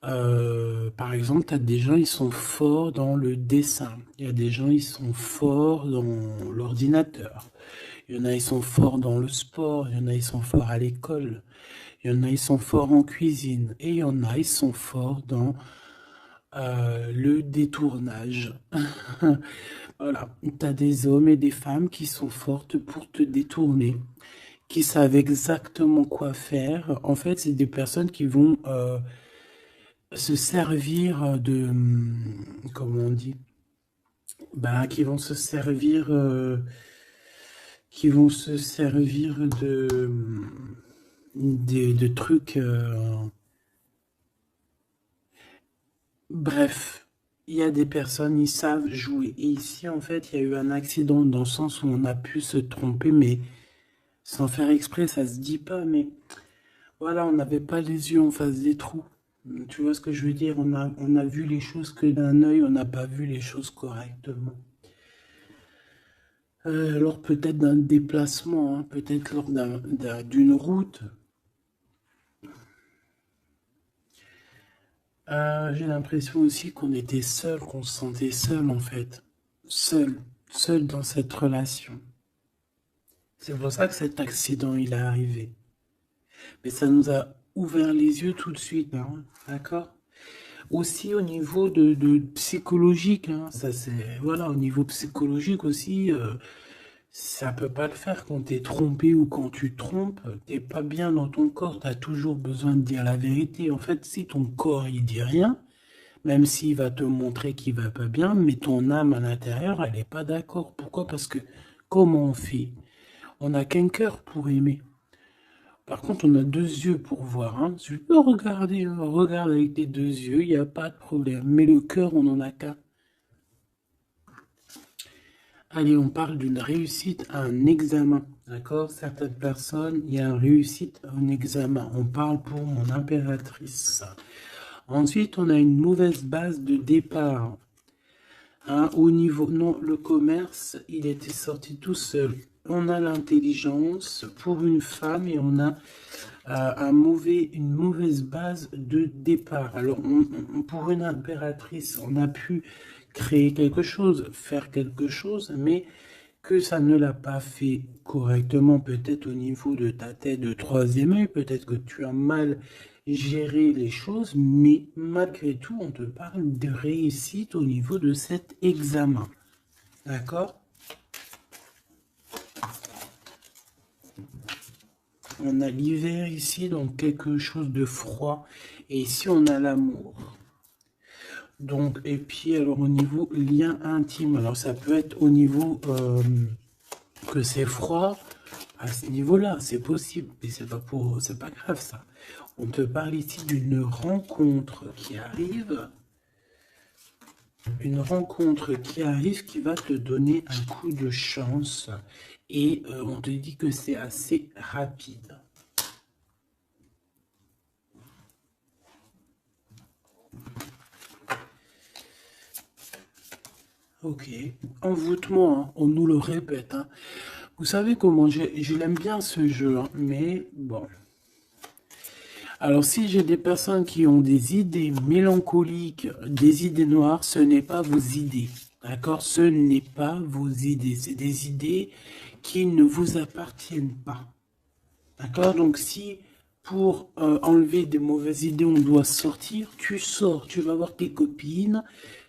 Par exemple, tu as des gens, ils sont forts dans le dessin. Il y a des gens, ils sont forts dans l'ordinateur. Il y en a, ils sont forts dans le sport. Il y en a, ils sont forts à l'école. Il y en a, ils sont forts en cuisine. Et il y en a, ils sont forts dans le détournage. Voilà. Tu as des hommes et des femmes qui sont fortes pour te détourner, qui savent exactement quoi faire. En fait, c'est des personnes qui vont se servir de... Comment on dit? Ben, qui vont se servir... de trucs... Bref, il y a des personnes, ils savent jouer. Et ici, en fait, il y a eu un accident dans le sens où on a pu se tromper, mais sans faire exprès, ça se dit pas, mais voilà, on n'avait pas les yeux en face des trous. Tu vois ce que je veux dire? On a vu les choses que d'un œil, on n'a pas vu les choses correctement. Alors peut-être d'un déplacement, hein, peut-être lors d'une route. J'ai l'impression aussi qu'on était seul, qu'on se sentait seul en fait. Seul dans cette relation. C'est pour ça que cet accident il est arrivé. Mais ça nous a ouvert les yeux tout de suite, hein, d'accord? Aussi au niveau de psychologique, hein, ça c'est voilà, au niveau psychologique aussi, ça peut pas le faire quand t'es trompé ou quand tu trompes, t'es pas bien dans ton corps, t'as toujours besoin de dire la vérité. En fait, si ton corps il dit rien, même s'il va te montrer qu'il va pas bien, mais ton âme à l'intérieur, elle est pas d'accord. Pourquoi? Parce que comment on fait? On n'a qu'un cœur pour aimer. Par contre, on a deux yeux pour voir. Hein. Tu peux regarder, hein, regarde avec tes deux yeux, il n'y a pas de problème. Mais le cœur, on n'en a qu'un. Allez, on parle d'une réussite à un examen. D'accord? Certaines personnes, il y a une réussite à un examen. On parle pour mon impératrice. Ensuite, on a une mauvaise base de départ. Hein, au niveau, non, le commerce, il était sorti tout seul. On a l'intelligence pour une femme et on a une mauvaise base de départ. Alors, pour une impératrice, on a pu créer quelque chose, faire quelque chose, mais que ça ne l'a pas fait correctement, peut-être au niveau de ta tête de troisième œil, peut-être que tu as mal géré les choses, mais malgré tout, on te parle de réussite au niveau de cet examen. D'accord? On a l'hiver ici, donc quelque chose de froid. Et ici, on a l'amour. Donc, et puis, alors, au niveau lien intime, alors ça peut être au niveau que c'est froid, à ce niveau-là, c'est possible, mais c'est pas grave ça. On te parle ici d'une rencontre qui arrive, qui va te donner un coup de chance, et on te dit que c'est assez rapide. Ok, envoûtement, hein, on nous le répète, hein. Vous savez comment je l'aime bien ce jeu, hein, mais bon. Alors si j'ai des personnes qui ont des idées mélancoliques, des idées noires, ce n'est pas vos idées, d'accord? Ce n'est pas vos idées, c'est des idées qui ne vous appartiennent pas, d'accord? Donc si pour enlever des mauvaises idées, on doit sortir, tu sors, tu vas voir tes copines,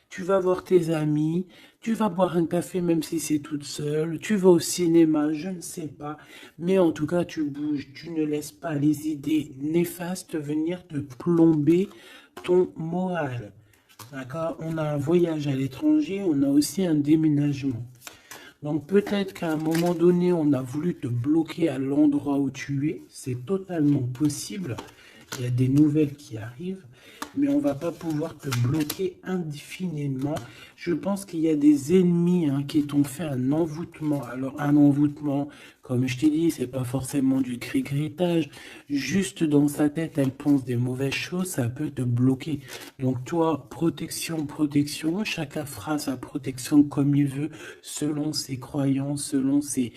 tu vas voir tes amis, tu vas boire un café même si c'est toute seule, tu vas au cinéma, je ne sais pas, mais en tout cas tu bouges, tu ne laisses pas les idées néfastes venir te plomber ton moral. D'accord? On a un voyage à l'étranger, on a aussi un déménagement. Donc peut-être qu'à un moment donné, on a voulu te bloquer à l'endroit où tu es, c'est totalement possible. Il y a des nouvelles qui arrivent, mais on va pas pouvoir te bloquer indéfiniment. Je pense qu'il y a des ennemis qui t'ont fait un envoûtement. Alors un envoûtement, comme je t'ai dit, c'est pas forcément du gris-gritage. Juste dans sa tête, elle pense des mauvaises choses, ça peut te bloquer. Donc toi, protection, protection, chacun fera sa protection comme il veut, selon ses croyances, selon ses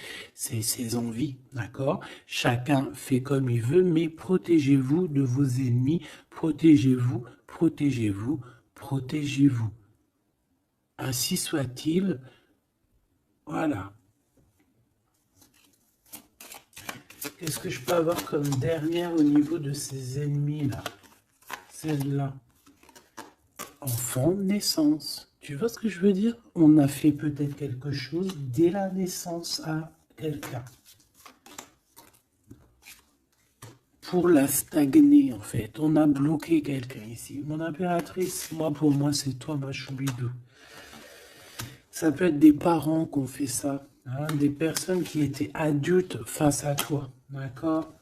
envies, d'accord? Chacun fait comme il veut, mais protégez-vous de vos ennemis, protégez-vous, protégez-vous, protégez-vous. Ainsi soit-il, voilà. Qu'est-ce que je peux avoir comme dernière au niveau de ces ennemis-là? Celle-là. Enfant, naissance. Tu vois ce que je veux dire? On a fait peut-être quelque chose dès la naissance à quelqu'un. Pour la stagner, en fait. On a bloqué quelqu'un ici. Mon impératrice, pour moi, c'est toi, ma choubidou. Ça peut être des parents qui ont fait ça. Hein, des personnes qui étaient adultes face à toi. D'accord?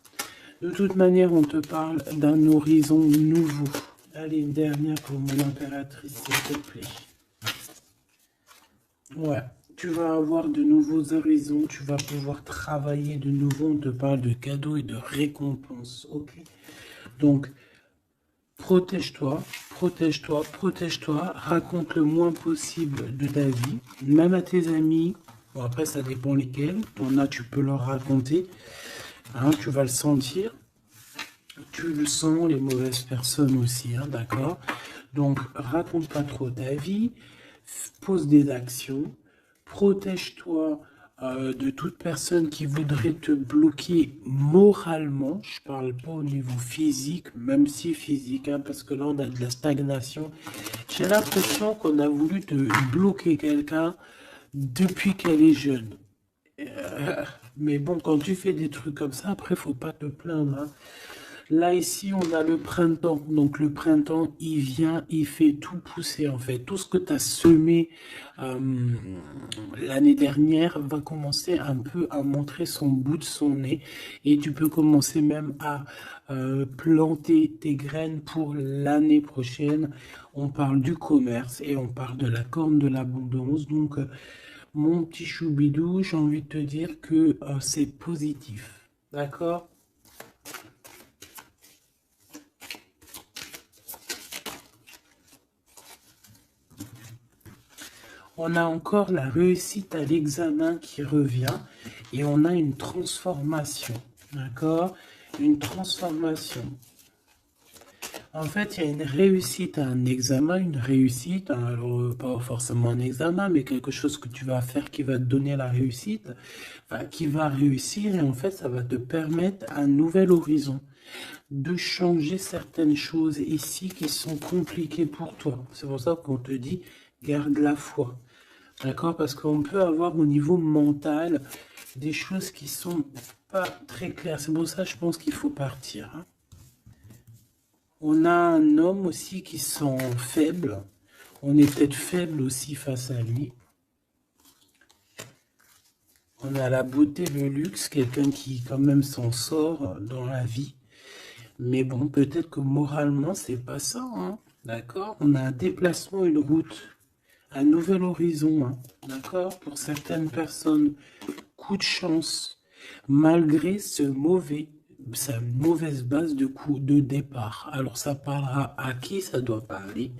De toute manière, on te parle d'un horizon nouveau. Allez, une dernière pour mon impératrice, s'il te plaît. Ouais, tu vas avoir de nouveaux horizons, tu vas pouvoir travailler de nouveau. On te parle de cadeaux et de récompenses, ok? Donc, protège-toi, protège-toi, protège-toi. Raconte le moins possible de ta vie, même à tes amis. Bon, après, ça dépend lesquels. T'en as, tu peux leur raconter. Hein, tu vas le sentir. Tu le sens, les mauvaises personnes aussi, hein, d'accord? Donc, raconte pas trop ta vie, pose des actions, protège-toi de toute personne qui voudrait te bloquer moralement. Je parle pas au niveau physique, même si physique, hein, parce que là, on a de la stagnation. J'ai l'impression qu'on a voulu te bloquer quelqu'un depuis qu'elle est jeune. Mais bon, quand tu fais des trucs comme ça, après, faut pas te plaindre, hein. Là, ici, on a le printemps. Donc, le printemps, il vient, il fait tout pousser, en fait. Tout ce que tu as semé l'année dernière va commencer un peu à montrer son bout de son nez. Et tu peux commencer même à planter tes graines pour l'année prochaine. On parle du commerce et on parle de la corne de l'abondance. Donc, mon petit choubidou, j'ai envie de te dire que c'est positif. D'accord? On a encore la réussite à l'examen qui revient et on a une transformation, d'accord? Une transformation. En fait, il y a une réussite à un examen, une réussite, hein, alors pas forcément un examen, mais quelque chose que tu vas faire qui va te donner la réussite, enfin, qui va réussir, et en fait, ça va te permettre un nouvel horizon, de changer certaines choses ici qui sont compliquées pour toi. C'est pour ça qu'on te dit, garde la foi. D'accord? Parce qu'on peut avoir au niveau mental des choses qui sont pas très claires. C'est pour ça, je pense qu'il faut partir, hein. On a un homme aussi qui sent faible. On est peut-être faible aussi face à lui. On a la beauté, le luxe, quelqu'un qui quand même s'en sort dans la vie. Mais bon, peut-être que moralement, c'est pas ça, hein. D'accord? On a un déplacement, une route, un nouvel horizon, hein. D'accord? Pour certaines personnes, coup de chance, malgré sa mauvaise base de coup de départ. Alors ça parlera à qui ça doit parler.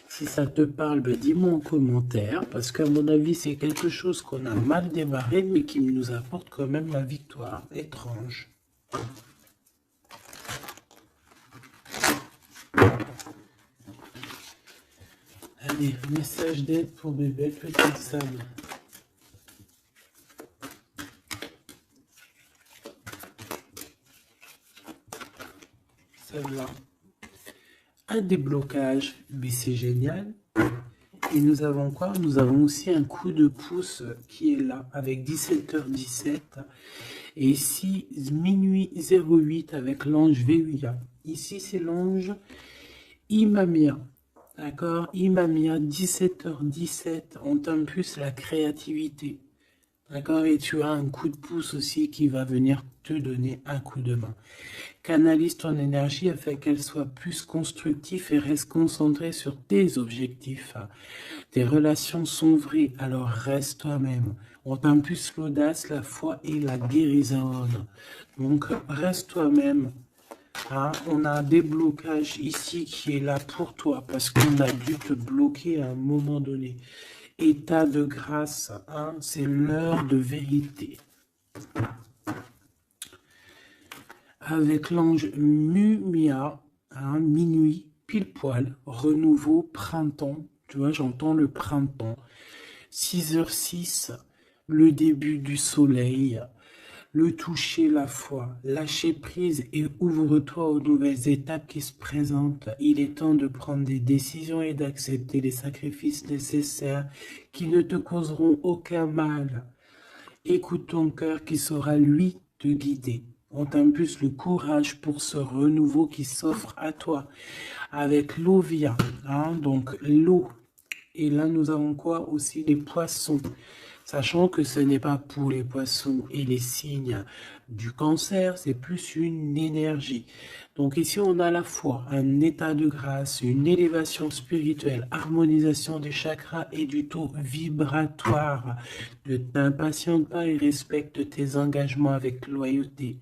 Si ça te parle, ben dis-moi en commentaire, parce qu'à mon avis, c'est quelque chose qu'on a mal démarré, mais qui nous apporte quand même la victoire. Étrange. Allez, message d'aide pour mes belles petites sables. Celle-là. Un déblocage, mais c'est génial. Et nous avons quoi? Nous avons aussi un coup de pouce qui est là, avec 17h17. Et ici, minuit 08 avec l'ange Véuya. Ici, c'est l'ange Imamia. D'accord? Imamia, 17h17. On t'impulse la créativité. D'accord? Et tu as un coup de pouce aussi qui va venir te donner un coup de main. Canalise ton énergie afin qu'elle soit plus constructive et reste concentrée sur tes objectifs. Tes relations sont vraies, alors reste toi-même. On t'impulse l'audace, la foi et la guérison. Donc reste toi-même. Hein, on a un déblocage ici qui est là pour toi parce qu'on a dû te bloquer à un moment donné. État de grâce, hein, c'est l'heure de vérité. Avec l'ange Mumia, hein, minuit, pile poil, renouveau, printemps. Tu vois, j'entends le printemps. 6h06, le début du soleil. Le toucher, la foi, lâcher prise et ouvre-toi aux nouvelles étapes qui se présentent. Il est temps de prendre des décisions et d'accepter les sacrifices nécessaires qui ne te causeront aucun mal. Écoute ton cœur qui saura, lui, te guider. On t'impulse le courage pour ce renouveau qui s'offre à toi. Avec l'eau via, hein, donc l'eau. Et là, nous avons quoi aussi? Les poissons. Sachant que ce n'est pas pour les poissons et les signes du cancer, c'est plus une énergie. Donc ici, on a à la fois un état de grâce, une élévation spirituelle, harmonisation des chakras et du taux vibratoire. Ne t'impatiente pas et respecte tes engagements avec loyauté.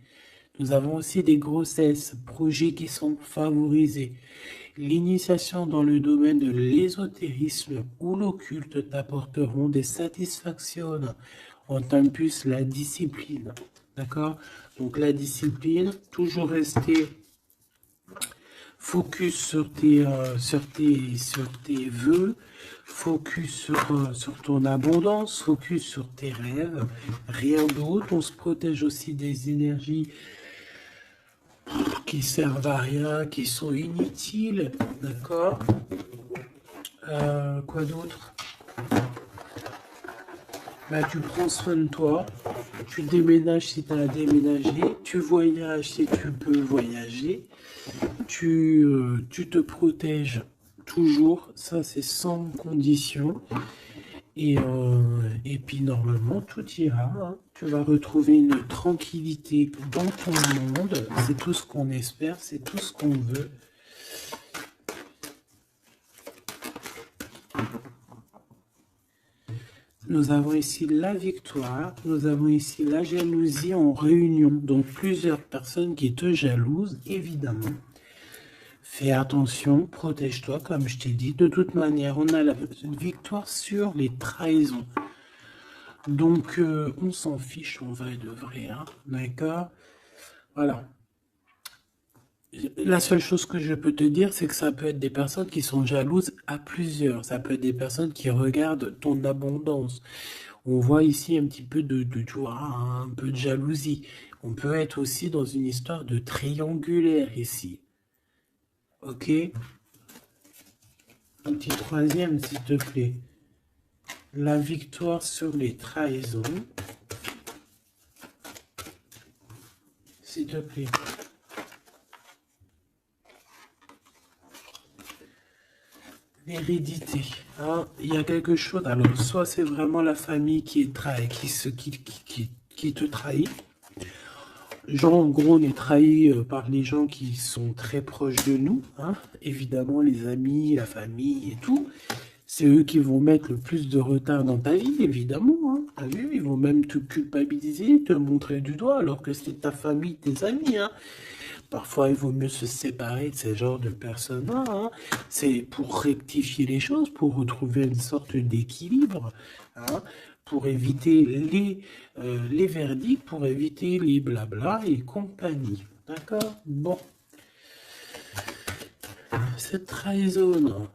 Nous avons aussi des grossesses, projets qui sont favorisés. L'initiation dans le domaine de l'ésotérisme ou l'occulte t'apporteront des satisfactions. On t'impulse la discipline. D'accord? Donc la discipline, toujours rester focus sur tes vœux, focus sur ton abondance, focus sur tes rêves, rien d'autre. On se protège aussi des énergies qui servent à rien, qui sont inutiles, d'accord? Quoi d'autre? Bah, tu prends soin de toi, tu déménages si tu as à déménager, tu voyages si tu peux voyager, tu te protèges toujours, ça c'est sans condition. Et puis normalement tout ira, hein. Tu vas retrouver une tranquillité dans ton monde, c'est tout ce qu'on espère, c'est tout ce qu'on veut. Nous avons ici la victoire, nous avons ici la jalousie en réunion, donc plusieurs personnes qui te jalousent, évidemment. Fais attention, protège-toi, comme je t'ai dit. De toute manière, on a la victoire sur les trahisons. Donc, on s'en fiche, on va et de vrai, hein, d'accord? Voilà. La seule chose que je peux te dire, c'est que ça peut être des personnes qui sont jalouses à plusieurs. Ça peut être des personnes qui regardent ton abondance. On voit ici un petit peu tu vois, un peu de jalousie. On peut être aussi dans une histoire de triangulaire ici. Ok? Un petit troisième, s'il te plaît. La victoire sur les trahisons. S'il te plaît. L'hérédité. Hein, il y a quelque chose. Alors, soit c'est vraiment la famille qui est qui te trahit. Genre, en gros, on est trahi par les gens qui sont très proches de nous. Hein. Évidemment, les amis, la famille et tout. C'est eux qui vont mettre le plus de retard dans ta vie, évidemment. Hein. T'as vu, ils vont même te culpabiliser, te montrer du doigt, alors que c'est ta famille, tes amis. Hein. Parfois, il vaut mieux se séparer de ces genres de personnes-là. Hein. C'est pour rectifier les choses, pour retrouver une sorte d'équilibre, hein, pour éviter les verdicts, pour éviter les blabla et compagnie. D'accord? Bon. Cette trahison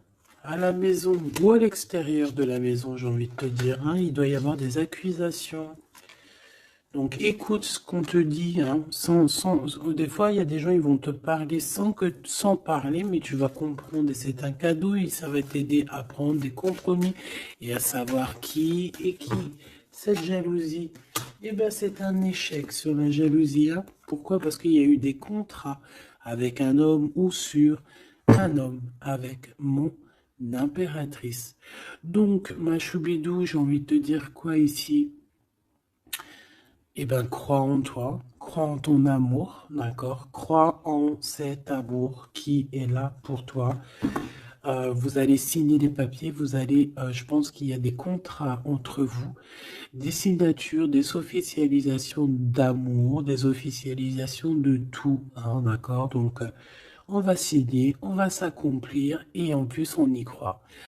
à la maison ou à l'extérieur de la maison, j'ai envie de te dire, hein, il doit y avoir des accusations. Donc écoute ce qu'on te dit, hein, des fois il y a des gens ils vont te parler sans parler, mais tu vas comprendre et c'est un cadeau et ça va t'aider à prendre des compromis et à savoir qui est qui. Cette jalousie, eh ben c'est un échec sur la jalousie. Hein. Pourquoi? Parce qu'il y a eu des contrats avec un homme ou sur un homme avec mon impératrice. Donc ma choubidou, j'ai envie de te dire quoi ici? Eh bien, crois en toi, crois en ton amour, d'accord? Crois en cet amour qui est là pour toi. Vous allez signer des papiers, je pense qu'il y a des contrats entre vous, des signatures, des officialisations d'amour, des officialisations de tout, hein, d'accord? Donc, on va signer, on va s'accomplir et en plus, on y croit.